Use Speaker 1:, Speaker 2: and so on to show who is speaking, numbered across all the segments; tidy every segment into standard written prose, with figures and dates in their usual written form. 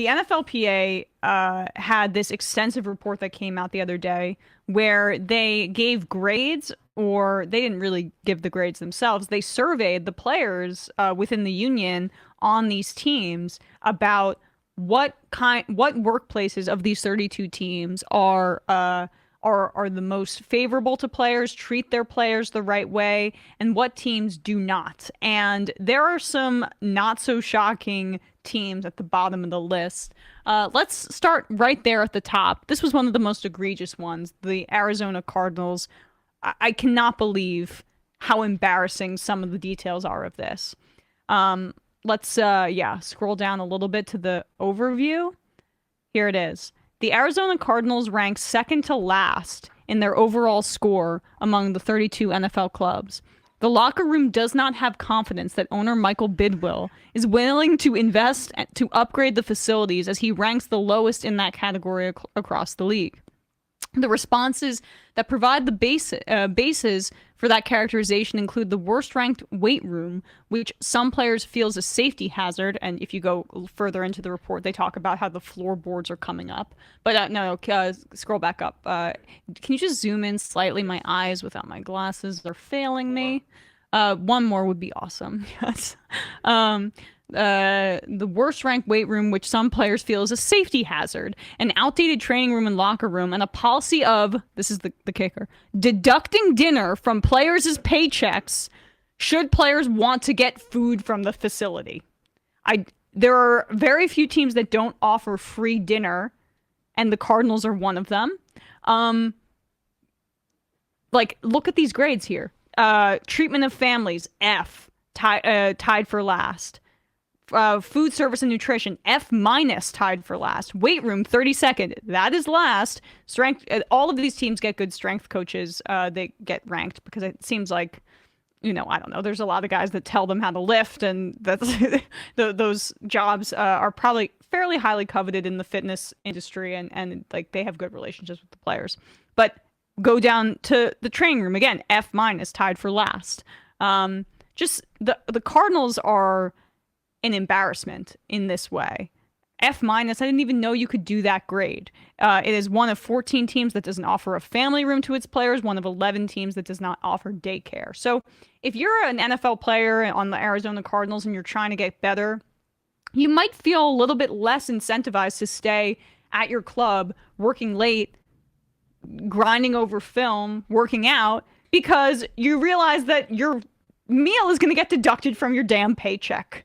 Speaker 1: the NFLPA had this extensive report that came out the other day where they gave grades, or they didn't really give the grades themselves. They surveyed the players within the union on these teams about what workplaces of these 32 teams are the most favorable to players, treat their players the right way, and what teams do not. And there are some not so shocking teams at the bottom of the list. Let's start right there at the top. This was one of the most egregious ones, the Arizona Cardinals. I cannot believe how embarrassing some of the details are of this. Let's scroll down a little bit to the overview. Here it is. The Arizona Cardinals rank second to last in their overall score among the 32 NFL clubs. The locker room does not have confidence that owner Michael Bidwill is willing to invest to upgrade the facilities, as he ranks the lowest in that category across the league. The responses that provide the bases for that characterization include the worst-ranked weight room, which some players feel is a safety hazard. And if you go further into the report, they talk about how the floorboards are coming up. But scroll back up. Can you just zoom in slightly? My eyes without my glasses are failing me. One more would be awesome. Yes. The worst ranked weight room, which some players feel is a safety hazard, an outdated training room and locker room, and a policy of, this is the kicker, deducting dinner from players' paychecks should players want to get food from the facility. There are very few teams that don't offer free dinner, and the Cardinals are one of them. Look at these grades here. Treatment of families, F, tied for last. Food service and nutrition, F minus, tied for last. Weight room, 32nd, that is last. Strength, all of these teams get good strength coaches. They get ranked because it seems like, I don't know, there's a lot of guys that tell them how to lift, and that's those jobs are probably fairly highly coveted in the fitness industry, and like they have good relationships with the players. But go down to the training room again, F minus, tied for last. Just the Cardinals are an embarrassment in this way. F minus, I didn't even know you could do that grade. It is one of 14 teams that doesn't offer a family room to its players, one of 11 teams that does not offer daycare. So if you're an NFL player on the Arizona Cardinals and you're trying to get better, you might feel a little bit less incentivized to stay at your club, working late, grinding over film, working out, because you realize that your meal is going to get deducted from your damn paycheck.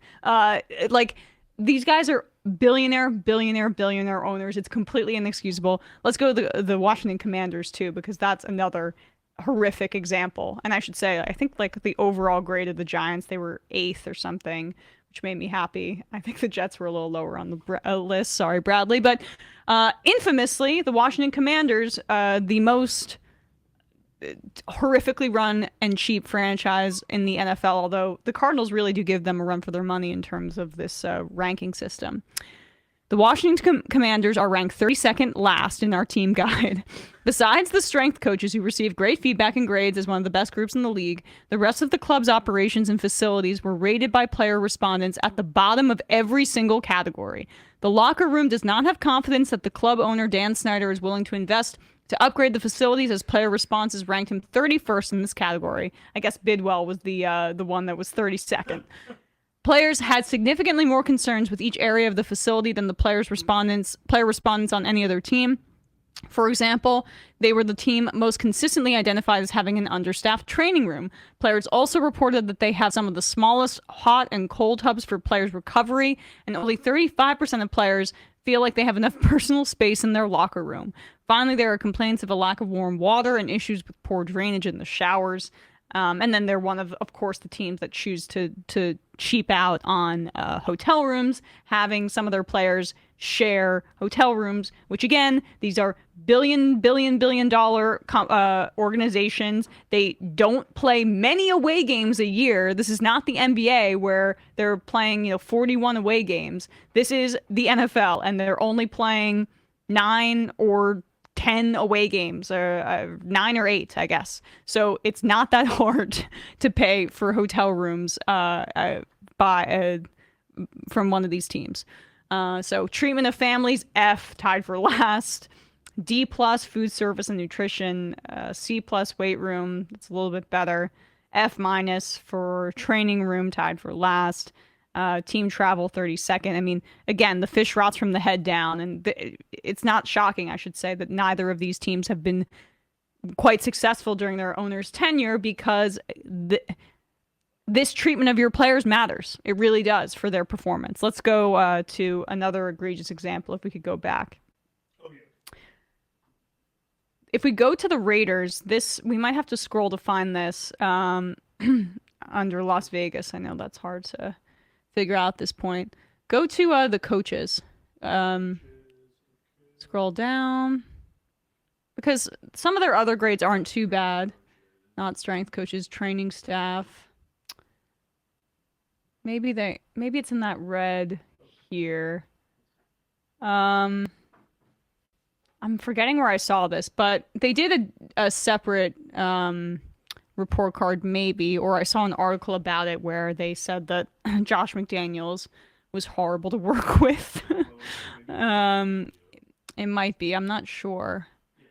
Speaker 1: These guys are billionaire owners. It's completely inexcusable. Let's go to the Washington Commanders too, because that's another horrific example. And I should say, I think the overall grade of the Giants, they were 8th or something, which made me happy. I think the Jets were a little lower on the list. Sorry, Bradley. But infamously, the Washington Commanders, the most horrifically run and cheap franchise in the NFL, although the Cardinals really do give them a run for their money in terms of this ranking system. The Washington Commanders are ranked 32nd last in our team guide. Besides the strength coaches, who received great feedback and grades as one of the best groups in the league, the rest of the club's operations and facilities were rated by player respondents at the bottom of every single category. The locker room does not have confidence that the club owner, Dan Snyder, is willing to invest to upgrade the facilities, as player responses ranked him 31st in this category. I guess Bidwell was the one that was 32nd. Players had significantly more concerns with each area of the facility than the player respondents on any other team. For example, they were the team most consistently identified as having an understaffed training room. Players also reported that they have some of the smallest hot and cold tubs for players' recovery, and only 35% of players feel like they have enough personal space in their locker room. Finally, there are complaints of a lack of warm water and issues with poor drainage in the showers. And then they're one of course, the teams that choose to cheap out on hotel rooms, having some of their players share hotel rooms, which again, these are billion dollar organizations. They don't play many away games a year. This is not the NBA where they're playing 41 away games. This is the NFL, and they're only playing 9 or 10 away games, or 9 or 8, I guess. So it's not that hard to pay for hotel rooms from one of these teams. So treatment of families, F, tied for last. D plus, food service and nutrition. C plus, weight room. It's a little bit better. F minus for training room, tied for last. Team travel, 32nd. I mean, again, the fish rots from the head down, and it's not shocking, I should say, that neither of these teams have been quite successful during their owner's tenure because this treatment of your players matters. It really does for their performance. Let's go to another egregious example if we could go back. If we go to the Raiders, we might have to scroll to find this under Las Vegas. I know that's hard to figure out at this point. Go to the coaches. Scroll down. Because some of their other grades aren't too bad. Not strength coaches, training staff. Maybe it's in that red here. I'm forgetting where I saw this, but they did a separate report card maybe, or I saw an article about it where they said that Josh McDaniels was horrible to work with. It might be. I'm not sure.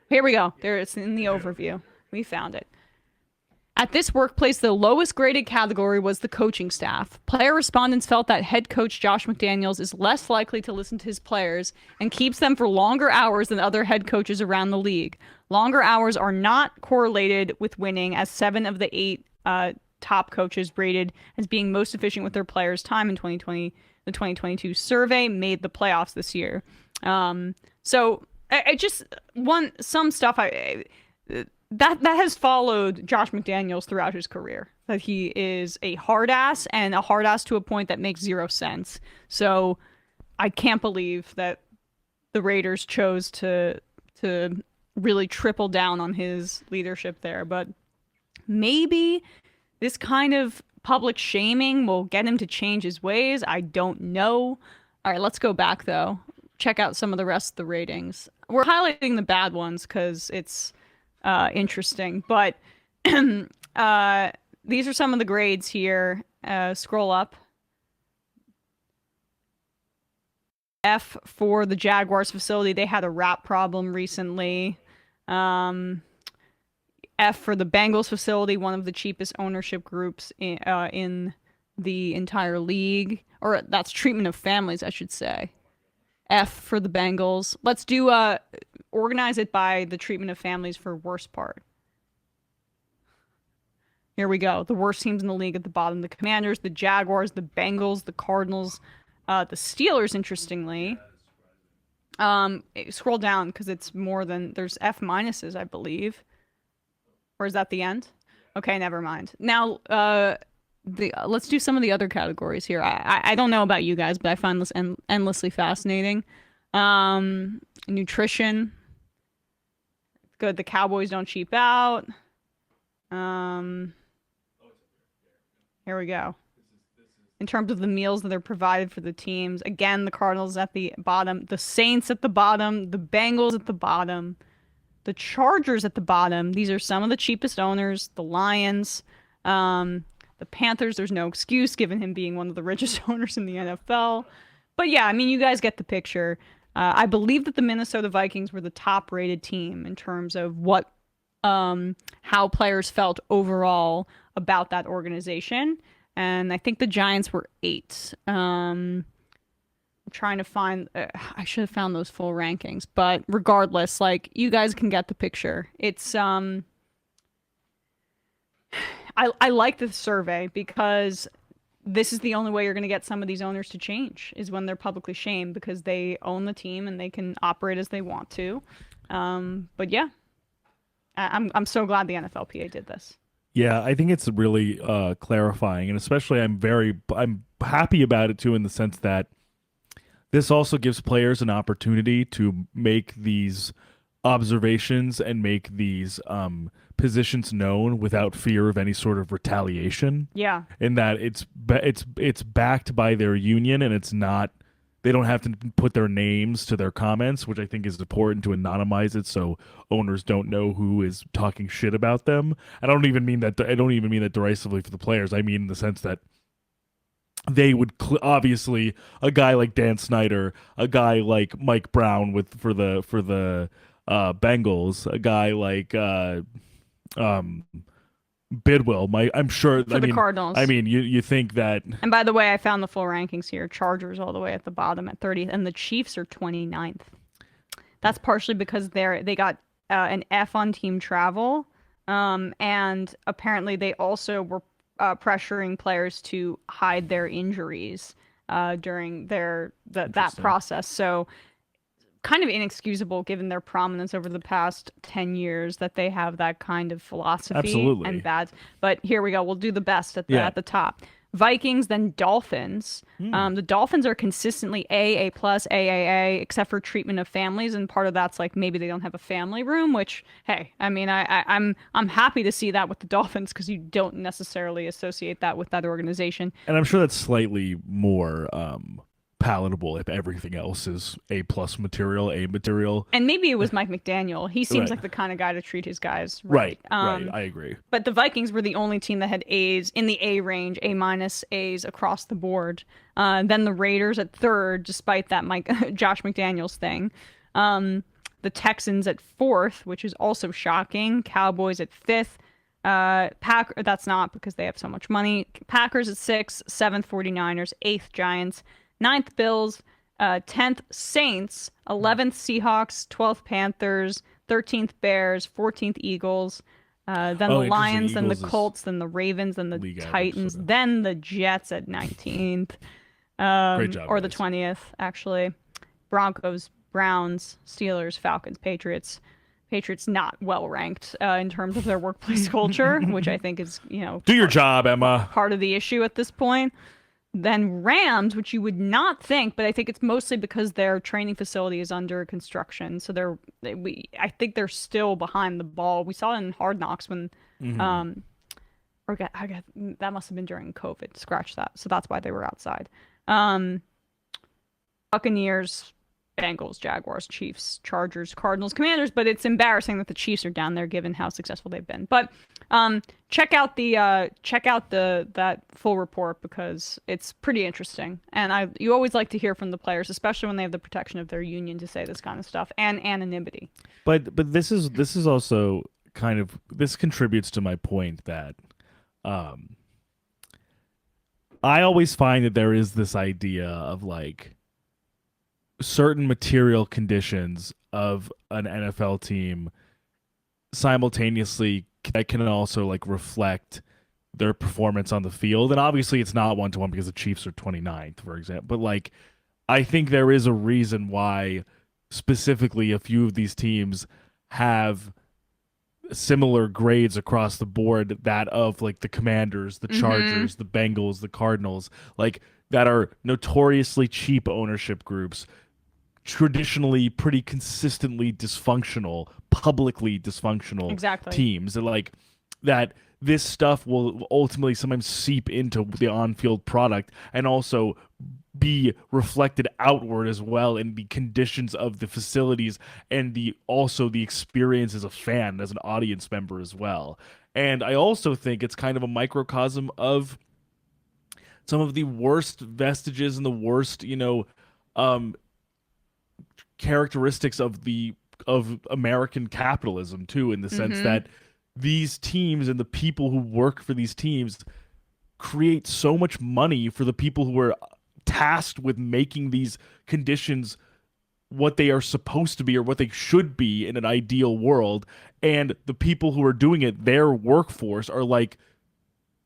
Speaker 1: Here we go. There it's in the overview. We found it. At this workplace, the lowest graded category was the coaching staff. Player respondents felt that head coach Josh McDaniels is less likely to listen to his players and keeps them for longer hours than other head coaches around the league. Longer hours are not correlated with winning, as 7 of the 8 top coaches rated as being most efficient with their players' time in 2020. The 2022 survey made the playoffs this year. So I just some stuff that has followed Josh McDaniels throughout his career. That he is a hard ass, and a hard ass to a point that makes zero sense. So I can't believe that the Raiders chose to really triple down on his leadership there. But maybe this kind of public shaming will get him to change his ways. I don't know. All right, let's go back though. Check out some of the rest of the ratings. We're highlighting the bad ones because it's interesting, but these are some of the grades here. Scroll up. F for the Jaguars facility. They had a rat problem recently. F for the Bengals facility, one of the cheapest ownership groups in the entire league. Or that's treatment of families, I should say. F for the Bengals. Let's do organize it by the treatment of families for worst part. Here we go. The worst teams in the league at the bottom: the Commanders, the Jaguars, the Bengals, the Cardinals, the Steelers. Interestingly, scroll down because it's more than there's F minuses, I believe. Or is that the end? Okay, never mind. Now, let's do some of the other categories here. I don't know about you guys, but I find this endlessly fascinating. Nutrition. Good. The Cowboys don't cheap out. Here we go. In terms of the meals that are provided for the teams, again, the Cardinals at the bottom, the Saints at the bottom, the Bengals at the bottom, the Chargers at the bottom. These are some of the cheapest owners. The Lions, the Panthers. There's no excuse given him being one of the richest owners in the NFL. But yeah, I mean, you guys get the picture. I believe that the Minnesota Vikings were the top-rated team in terms of what, how players felt overall about that organization, and I think the Giants were 8. I'm trying to find. I should have found those full rankings, but regardless, like you guys can get the picture. It's I like this survey because this is the only way you're going to get some of these owners to change is when they're publicly shamed because they own the team and they can operate as they want to. But yeah, I'm so glad the NFLPA did this.
Speaker 2: Yeah, I think it's really clarifying, and especially I'm happy about it too in the sense that this also gives players an opportunity to make these observations and make these positions known without fear of any sort of retaliation.
Speaker 1: Yeah.
Speaker 2: In that it's backed by their union, and it's not, they don't have to put their names to their comments, which I think is important to anonymize it so owners don't know who is talking shit about them. I don't even mean that derisively for the players. I mean in the sense that they would obviously, a guy like Dan Snyder, a guy like Mike Brown for the Bengals, a guy like um Bidwill. I'm sure.
Speaker 1: for the
Speaker 2: I
Speaker 1: Cardinals.
Speaker 2: mean, you think that.
Speaker 1: And by the way, I found the full rankings here. Chargers all the way at the bottom at 30th, and the Chiefs are 29th. That's partially because they got an F on team travel, and apparently they also were pressuring players to hide their injuries during that process. So kind of inexcusable given their prominence over the past 10 years that they have that kind of philosophy
Speaker 2: Absolutely.
Speaker 1: and bad. But here we go. We'll do the best at
Speaker 2: Yeah.
Speaker 1: at the top. Vikings, then Dolphins. The Dolphins are consistently A plus, AAA, except for treatment of families, and part of that's like maybe they don't have a family room. Which, hey, I mean, I'm happy to see that with the Dolphins because you don't necessarily associate that with that organization.
Speaker 2: And I'm sure that's slightly more palatable if everything else is A plus material, A material.
Speaker 1: And maybe it was Mike McDaniel. He seems
Speaker 2: Right.
Speaker 1: like the kind of guy to treat his guys
Speaker 2: Right.
Speaker 1: right.
Speaker 2: Right. I agree.
Speaker 1: But the Vikings were the only team that had A's in the A range, A minus A's across the board. Then the Raiders at third, despite that Josh McDaniels thing. The Texans at fourth, which is also shocking. Cowboys at fifth. That's not because they have so much money. Packers at sixth, seventh 49ers, eighth Giants, ninth Bills, 10th Saints, 11th Seahawks, 12th Panthers, 13th Bears, 14th Eagles. Then the Lions, then the Colts, then the Ravens, then the Titans, then the Jets at 19th.
Speaker 2: Great job,
Speaker 1: or the
Speaker 2: guys.
Speaker 1: 20th, actually. Broncos, Browns, Steelers, Falcons, Patriots. Patriots not well ranked in terms of their workplace culture, which I think is,
Speaker 2: Do your job, Emma.
Speaker 1: part of the issue at this point. Then Rams, which you would not think, but I think it's mostly because their training facility is under construction. So I think they're still behind the ball. We saw it in Hard Knocks when, that must have been during COVID. Scratch that. So that's why they were outside. Buccaneers, Bengals, Jaguars, Chiefs, Chargers, Cardinals, Commanders, but it's embarrassing that the Chiefs are down there given how successful they've been. But check out that full report because it's pretty interesting. And you always like to hear from the players, especially when they have the protection of their union to say this kind of stuff and anonymity.
Speaker 2: But this is also kind of, this contributes to my point that I always find that there is this idea of like certain material conditions of an NFL team simultaneously that can also like reflect their performance on the field. And obviously it's not 1-to-1 because the Chiefs are 29th, for example. But like I think there is a reason why specifically a few of these teams have similar grades across the board, that of like the Commanders, the Chargers, the Bengals, the Cardinals, like that are notoriously cheap ownership groups, traditionally pretty consistently dysfunctional, publicly dysfunctional teams, and like that this stuff will ultimately sometimes seep into the on-field product and also be reflected outward as well in the conditions of the facilities and the experience as a fan, as an audience member as well. And I also think it's kind of a microcosm of some of the worst vestiges and the worst, characteristics of American capitalism too, in the sense that these teams and the people who work for these teams create so much money for the people who are tasked with making these conditions what they are supposed to be or what they should be in an ideal world. And the people who are doing it, their workforce, are like,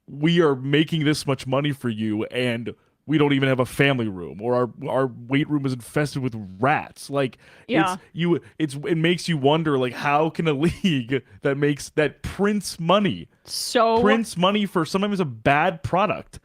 Speaker 2: we are making this much money for you and we don't even have a family room, or our weight room is infested with rats. Like, it makes you wonder, like, how can a league that prints money for sometimes a bad product,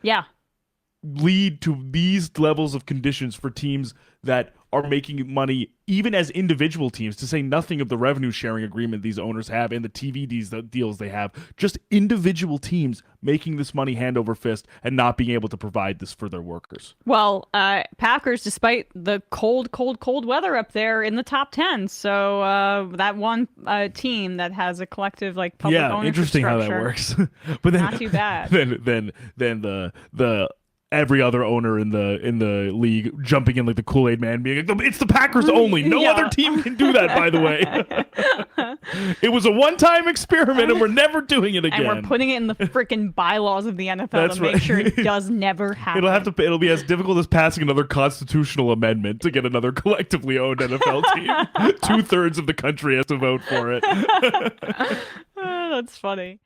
Speaker 2: lead to these levels of conditions for teams that are making money, even as individual teams, to say nothing of the revenue sharing agreement these owners have and the TV deals they have. Just individual teams making this money hand over fist and not being able to provide this for their workers.
Speaker 1: Well, Packers, despite the cold weather up there, in the top 10. So that one team that has a collective like public ownership
Speaker 2: interesting
Speaker 1: structure.
Speaker 2: How that works. But then,
Speaker 1: not too bad.
Speaker 2: Then the every other owner in the league jumping in like the Kool-Aid man, being like, it's the Packers only. No other team can do that, by the way. It was a one-time experiment, and we're never doing it again.
Speaker 1: And we're putting it in the freaking bylaws of the NFL
Speaker 2: That's
Speaker 1: to make sure it does never happen.
Speaker 2: It'll be as difficult as passing another constitutional amendment to get another collectively owned NFL team. 2/3 of the country has to vote for it.
Speaker 1: That's funny.